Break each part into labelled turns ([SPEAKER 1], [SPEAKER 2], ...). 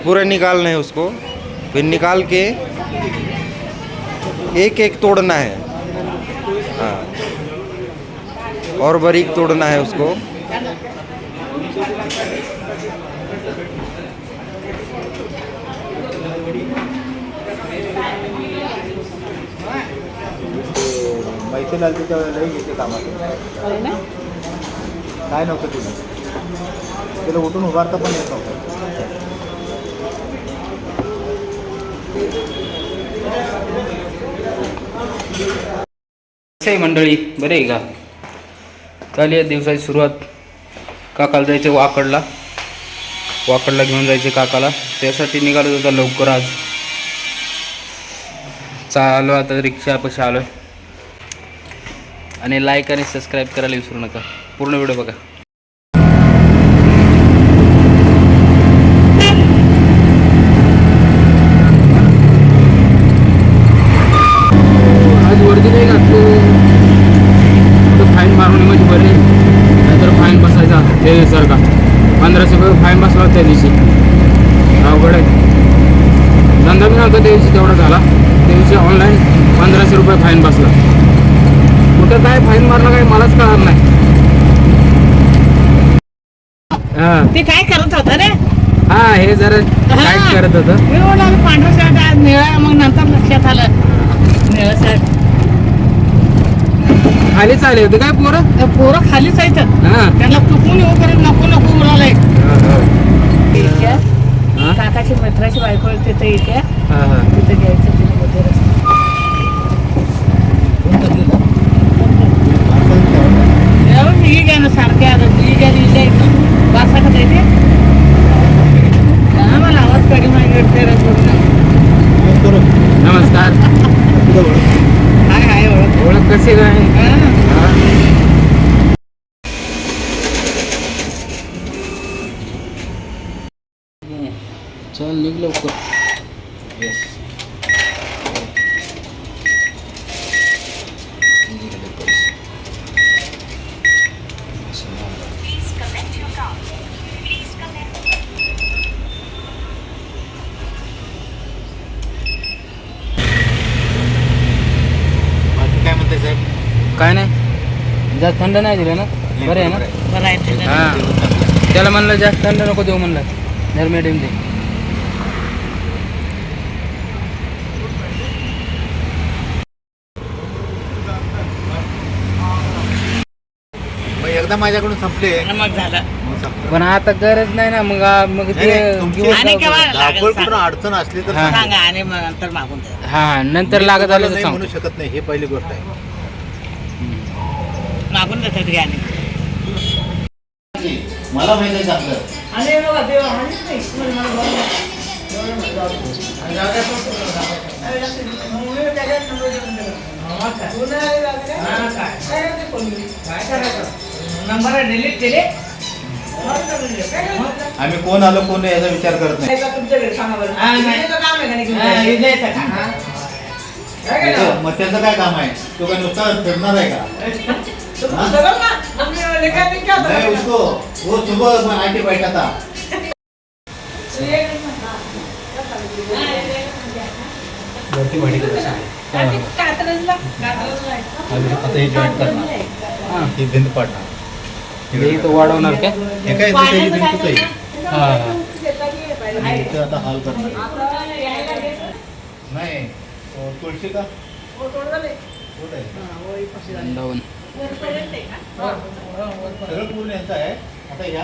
[SPEAKER 1] पूरा निकालना है उसको, फिर निकाल के एक एक तोड़ना है। हाँ, और बारीक तोड़ना है उसको।
[SPEAKER 2] मैथिलाल तिच्या वेळेला घेते कामात काय नव्हतं तिला, तिला उठून उभारता पण येत नव्हतं.
[SPEAKER 3] मंडळी बरे आहे का? चालू आहे दिवसाची सुरुवात. काकाला जायचं वाकडला घेऊन जायचे काकाला, त्यासाठी निघालो होता लवकर आज. चालू आता रिक्षापाशी आलो आहे. आणि लाईक आणि सबस्क्राईब करायला विसरू नका. पूर्ण व्हिडिओ बघा. आज वर्दी नाही घातलो तर फाईन मारून म्हणजे बरे, नाहीतर फाईन बसायचा ते सर का 1500 रुपये फाईन बसला त्या दिवशी. अवघड आहे. धंदा बी नव्हता त्या दिवशी तेवढा झाला. त्या दिवशी ऑनलाईन 1500 रुपये फाईन बसला. कुठं काय फाईन मारला काय मलाच कळणार नाही.
[SPEAKER 4] ते काय करत होतं रे?
[SPEAKER 3] हा हे जरा काय करत होतं.
[SPEAKER 4] मी बोललो पांढरा शर्ट आज निळा, मग नंतर लक्षात आलं निळा शर्ट.
[SPEAKER 3] खालीच आले होते काय पोरं?
[SPEAKER 4] पोरं खालीच आहेत.
[SPEAKER 3] हा
[SPEAKER 4] त्यांना चुकून येऊ पर्यंत नको बोलायला. काकाची मित्राची बायको तिथे येते, तिथे घ्यायचं तिने मध्ये रस्ता. ही घ्या ना सारखे आता ही घ्या वासाखत येते. मला आवाज काढी माहिती
[SPEAKER 3] नमस्कार.
[SPEAKER 4] हाय
[SPEAKER 3] ओळख कशी काय? चल निघ लवकर.
[SPEAKER 2] बाकी काय म्हणते साहेब?
[SPEAKER 3] काय नाही, जास्त थंड नाही दिलं ना. बरं आहे ना?
[SPEAKER 4] बरं आहे.
[SPEAKER 3] हां, त्याला म्हणलं जास्त थंड नको देऊ म्हणलं, जर मिडियम दे.
[SPEAKER 2] एकदा माझ्याकडून संपले
[SPEAKER 4] मग झालं.
[SPEAKER 3] पण आता गरज नाही ना. मग ते
[SPEAKER 4] आणि केव्हा
[SPEAKER 2] धावपळ कुठं अडचण असली तर
[SPEAKER 3] हा.
[SPEAKER 4] सांगा आणि मग नंतर मागून द्या.
[SPEAKER 3] हा नंतर लागत आलं तर
[SPEAKER 2] नाही
[SPEAKER 3] सांग.
[SPEAKER 2] म्हणू शकत नाही, हे पहिली गोष्ट आहे.
[SPEAKER 4] मागून देतात गाणे.
[SPEAKER 2] मला माहिती आहे आपलं.
[SPEAKER 4] आणि बघा देव आणि नाही. नंबर डिलीट केले.
[SPEAKER 2] आम्ही कोण आलो कोण नाही याचा विचार करत नाही. मग त्याचं काय काम आहे? तो काय नुसता फिरणार आहे का? नहीं उसको वो सुबह आके बैठा था. आता हे जॉईन करणार, ही भिंत पाडणार.
[SPEAKER 3] इथं वाढवणार काय?
[SPEAKER 2] हे काय त्याची भिंतच आहे.
[SPEAKER 3] हा
[SPEAKER 2] इथं आता हाल करणार नाही. तुळशी का कुठं आहे?
[SPEAKER 3] वृंदावन.
[SPEAKER 2] सगळं पूर्ण यांचं आहे. आता ह्या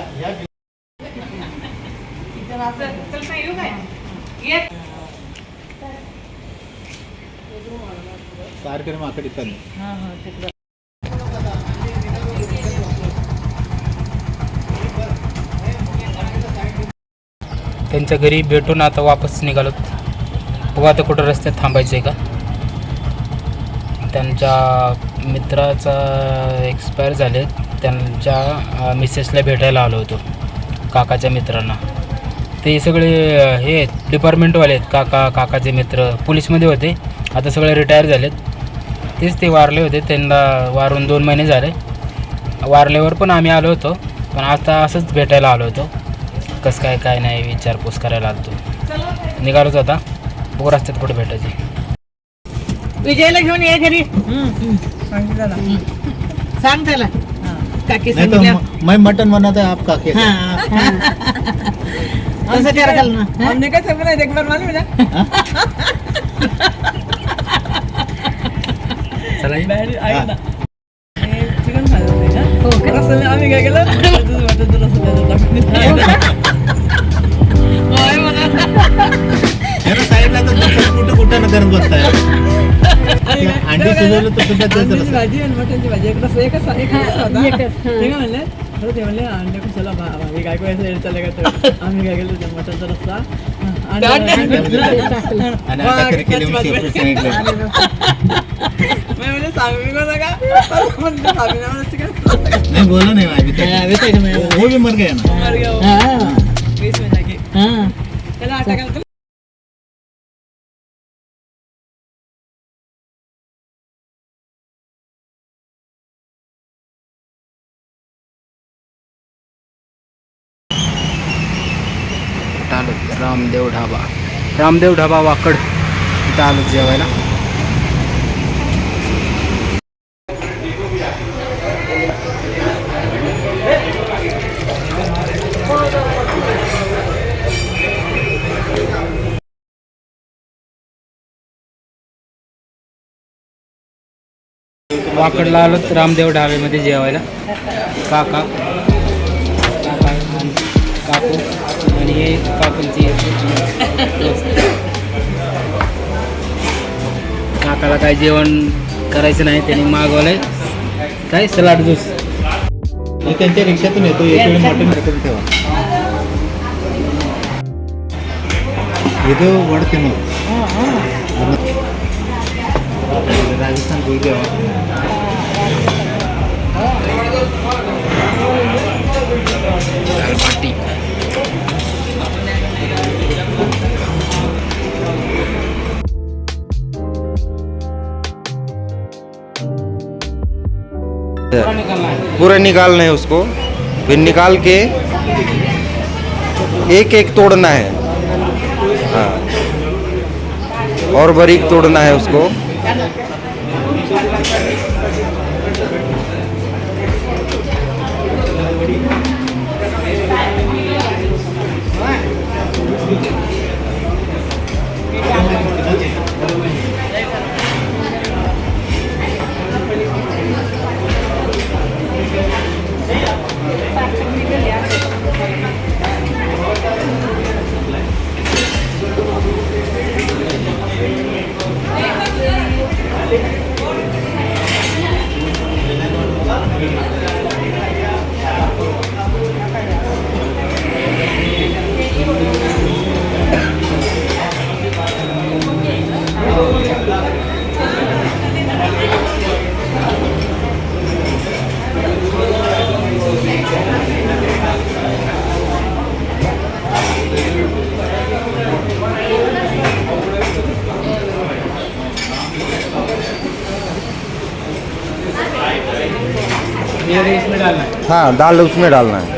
[SPEAKER 2] कार्यक्रम आकडे चालले.
[SPEAKER 3] त्यांच्या घरी भेटून आता वापस निघालो. बघू आता कुठं रस्त्यात थांबायचं आहे का. त्यांच्या मित्राचा एक्सपायर झाले, त्यांच्या मिसेसला भेटायला आलो होतो, काकाच्या मित्रांना. ते सगळे हे डिपार्टमेंटवाले आहेत. काकाचे मित्र पोलीसमध्ये होते, आता सगळे रिटायर झालेत. तेच ते वारले होते. त्यांना वारून 2 महिने झाले. वारल्यावर पण आम्ही आलो होतो, पण आता असंच भेटायला आलो होतो. कसं काय काय नाही विचारपूस करायला आलतो. निघालोच आता, बघू रस्त्यात कुठे भेटायची.
[SPEAKER 4] विजयला घेऊन ये घरी. सांग त्याला काकी
[SPEAKER 2] नहीं
[SPEAKER 4] सांगितल्या.
[SPEAKER 2] तो मैं मटन बनाता है आप काके
[SPEAKER 4] असं करा ना.
[SPEAKER 5] हमने कैसे बनाए एक बार मालूम है ना
[SPEAKER 3] चला ये.
[SPEAKER 5] बाहेर आहे ना चिकन खायला होते ना रस्त्याने आम्ही काय केलं वाटत
[SPEAKER 4] होय म्हणा.
[SPEAKER 2] साईडला तर कुठं कुठं न करत बसताय. अंडी शिजवलं तर सुद्धा तेच रस्सा.
[SPEAKER 5] भाजी आणि मटनची भाजी एक रस्सा एकच होता. ते काय म्हणले ते म्हणले अंडे कुशाला भाभी काय काय चालले का आम्ही काय केलं ते मटनचा रस्सा
[SPEAKER 2] आणि आता तरी केली मी separate सांगितलं.
[SPEAKER 5] मैं बोले सांगू को का म्हणते भाभी ना चिकन
[SPEAKER 2] नहीं बोला नहीं अभी तक वो भी मर गया ना.
[SPEAKER 5] मर गया वो बीच में जाके चला आटा कर
[SPEAKER 3] आलो रामदेव ढाबा वाकड, इथं आलो जेवायला. वाकडला आलो रामदेव ढाब्यामध्ये जेवायला. काका काकू आणि हे काकूंची काकाला काय जेवण करायचं नाही, त्यांनी मागवलंय काय सलाड ज्यूस.
[SPEAKER 2] मी त्यांच्या रिक्षातून येतो, एक वेळ मटन करून ठेवा. ಇದು ಹೊಡ್ತೀನಿ राजस्थान भूल गया.
[SPEAKER 3] दाल बाटी.
[SPEAKER 1] पूरा निकालना है उसको, फिर निकाल के एक एक तोड़ना है. हाँ, और बारीक तोड़ना है उसको.
[SPEAKER 3] ये इसमें डालना है.
[SPEAKER 1] हाँ, दाल उसमें डालना है.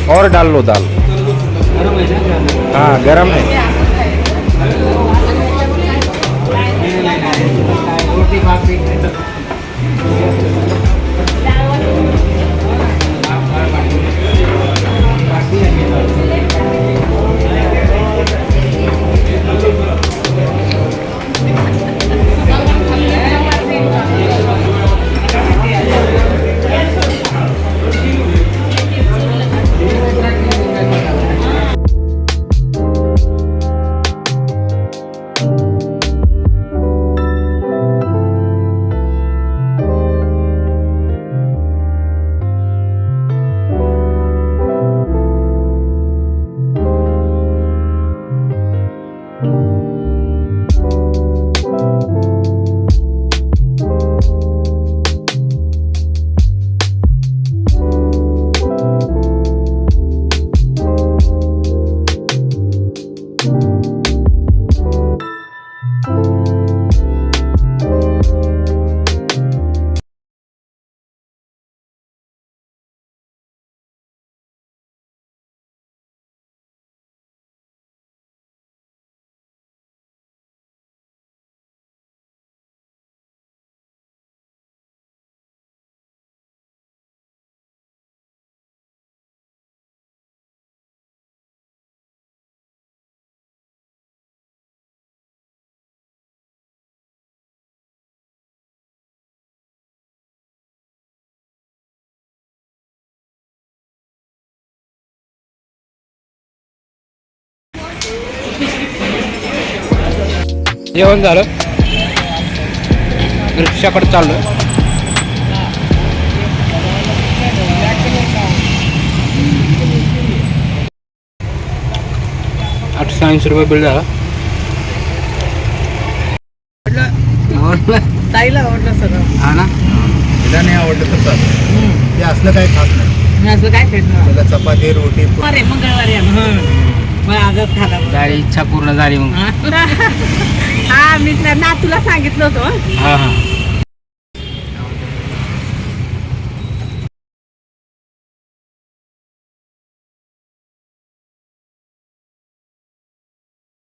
[SPEAKER 1] और डाल लो दाल.
[SPEAKER 3] गरम है ना?
[SPEAKER 1] हाँ, गरम है.
[SPEAKER 3] रोटी भाकरी जेवण झालं रिक्षाकडे चाललो 880 रुपये बिल झालं
[SPEAKER 5] ताईला आवडलं सगळं.
[SPEAKER 3] हा ना
[SPEAKER 2] तिला नाही आवडलं तर चालतं. ते असलं काही खात नाही.
[SPEAKER 5] मी असं काय फेडणार
[SPEAKER 2] त्याला चपाती रोटी
[SPEAKER 5] अरे मंगळवारी आहे ना. मग आजच खाला
[SPEAKER 3] झाली इच्छा पूर्ण झाली मग
[SPEAKER 5] हा मी ना तुला सांगितलं होतं
[SPEAKER 3] हा हा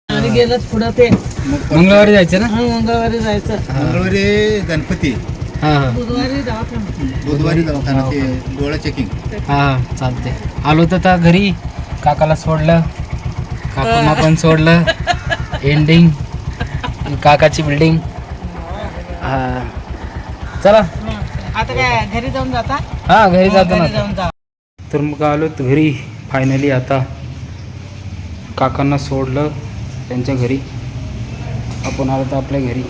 [SPEAKER 5] आणि गेलंच पुढं ते
[SPEAKER 3] मंगळवारी जायचं ना
[SPEAKER 5] मंगळवारी जायचं.
[SPEAKER 2] मंगळवारी गणपती
[SPEAKER 3] हा हा
[SPEAKER 5] बुधवारी दवाखाना.
[SPEAKER 2] बुधवारी दवाखाना ते डोळा चेकिंग.
[SPEAKER 3] हा चालते आलो तर आता घरी काकाला सोडलं काकांना पण सोडलं एंडिंग काकाची बिल्डिंग हा चला
[SPEAKER 5] आता काय घरी जाऊन जाता.
[SPEAKER 3] हा घरी जातो
[SPEAKER 5] घरी
[SPEAKER 3] ना
[SPEAKER 5] जाऊन जा.
[SPEAKER 3] तर मग आलो घरी फायनली आता काकांना सोडलं त्यांच्या घरी आपण आलो तर आपल्या घरी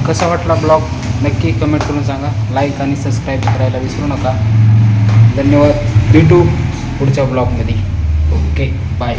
[SPEAKER 3] कसा वाटला ब्लॉग नक्की कमेंट करून सांगा लाईक आणि सबस्क्राईब करायला विसरू नका धन्यवाद भेटू पुढच्या ब्लॉगमध्ये ओके बाय